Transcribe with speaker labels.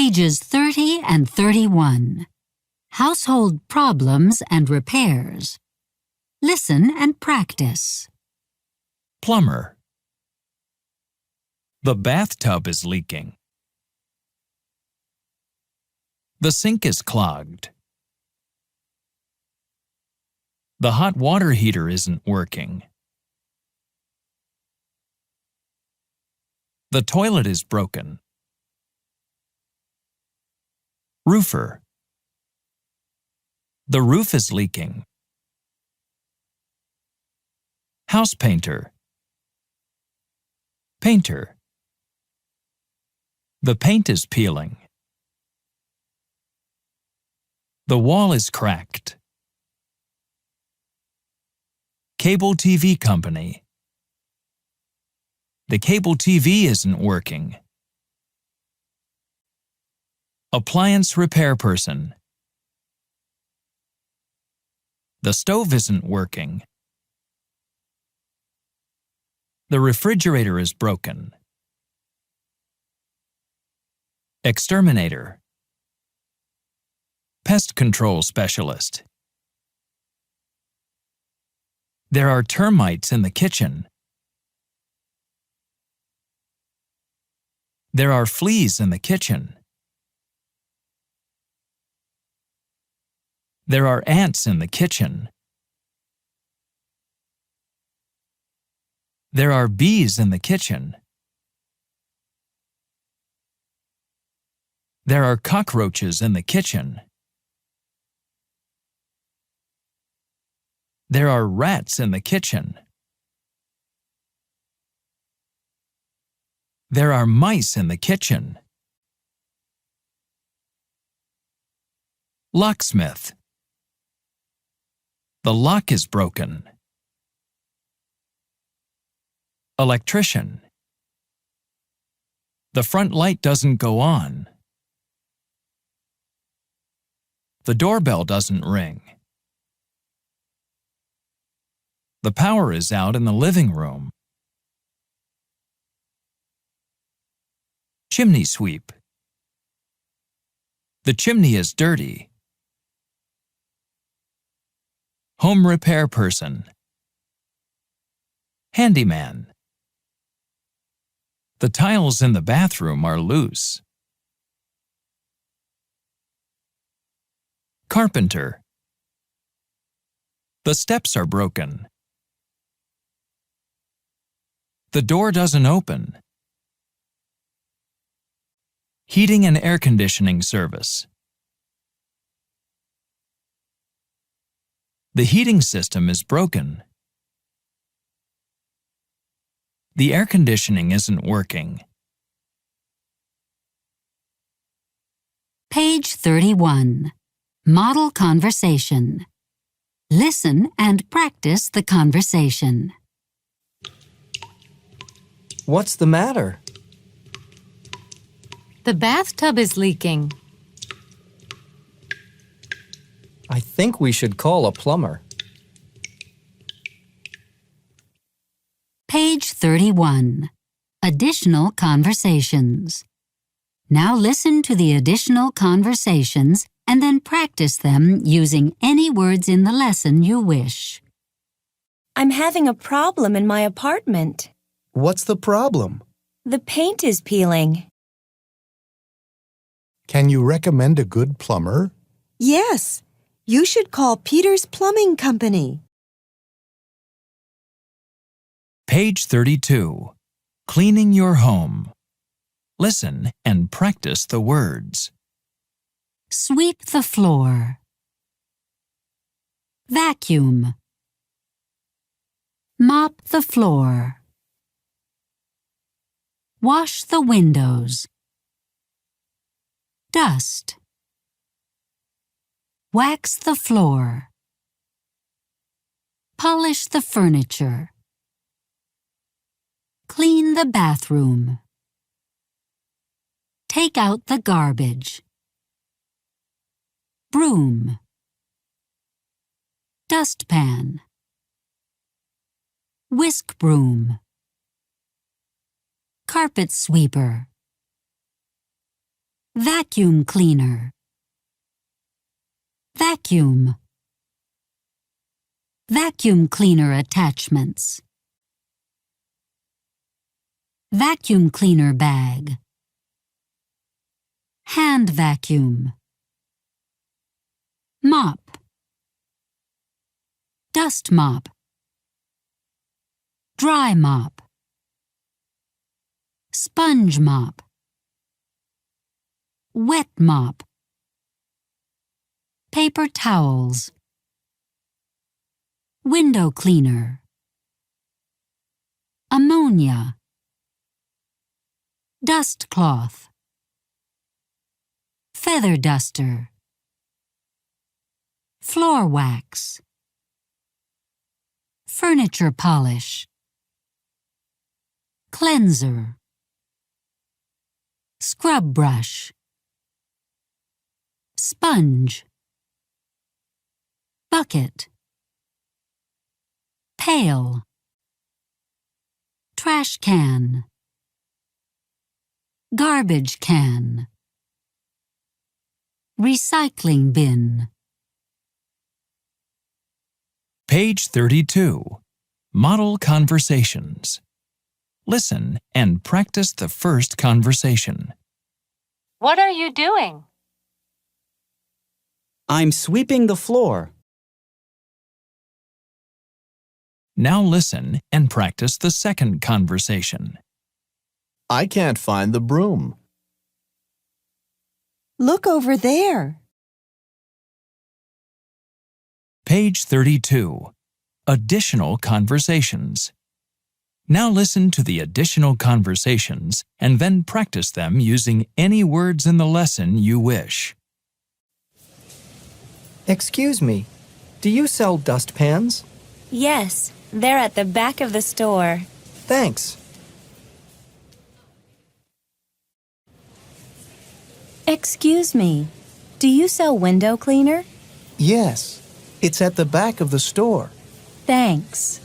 Speaker 1: Pages 30 and 31. Household problems and repairs. Listen and practice.
Speaker 2: Plumber. The bathtub is leaking. The sink is clogged. The hot water heater isn't working. The toilet is broken. Roofer. The roof is leaking. House painter. Painter. The paint is peeling. The wall is cracked. Cable TV company. The cable TV isn't working. Appliance repair person. The stove isn't working. The refrigerator is broken. Exterminator. Pest control specialist. There are termites in the kitchen. There are fleas in the kitchen. There are ants in the kitchen. There are bees in the kitchen. There are cockroaches in the kitchen. There are rats in the kitchen. There are mice in the kitchen. Locksmith. The lock is broken. Electrician. The front light doesn't go on. The doorbell doesn't ring. The power is out in the living room. Chimney sweep. The chimney is dirty. Home repair person. Handyman. The tiles in the bathroom are loose. Carpenter. The steps are broken. The door doesn't open. Heating and air conditioning service. The heating system is broken. The air conditioning isn't working.
Speaker 1: Page 31. Model conversation. Listen and practice the conversation.
Speaker 3: What's the matter?
Speaker 4: The bathtub is leaking.
Speaker 3: I think we should call a plumber.
Speaker 1: Page 31. Additional conversations. Now listen to the additional conversations and then practice them using any words in the lesson you wish.
Speaker 5: I'm having a problem in my apartment.
Speaker 6: What's the problem?
Speaker 5: The paint is peeling.
Speaker 6: Can you recommend a good plumber?
Speaker 7: Yes, you should call Peter's Plumbing Company.
Speaker 2: Page 32. Cleaning your home. Listen and practice the words.
Speaker 1: Sweep the floor. Vacuum. Mop the floor. Wash the windows. Dust. Wax the floor. Polish the furniture. Clean the bathroom. Take out the garbage. Broom. Dustpan. Whisk broom. Carpet sweeper. Vacuum cleaner. Vacuum. Vacuum cleaner attachments. Vacuum cleaner bag. Hand vacuum. Mop. Dust mop. Dry mop. Sponge mop. Wet mop. Paper towels. Window cleaner. Ammonia. Dust cloth. Feather duster. Floor wax. Furniture polish. Cleanser. Scrub brush. Sponge. Bucket. Pail. Trash can. Garbage can. Recycling bin.
Speaker 2: Page 32. Model conversations. Listen and practice the first conversation.
Speaker 4: What are you doing?
Speaker 8: I'm sweeping the floor.
Speaker 2: Now listen and practice the second conversation.
Speaker 6: I can't find the broom.
Speaker 7: Look over there.
Speaker 2: Page 32. Additional conversations. Now listen to the additional conversations and then practice them using any words in the lesson you wish.
Speaker 3: Excuse me, do you sell dustpans?
Speaker 5: Yes, they're at the back of the store.
Speaker 3: Thanks.
Speaker 5: Excuse me, do you sell window cleaner?
Speaker 6: Yes, it's at the back of the store.
Speaker 5: Thanks.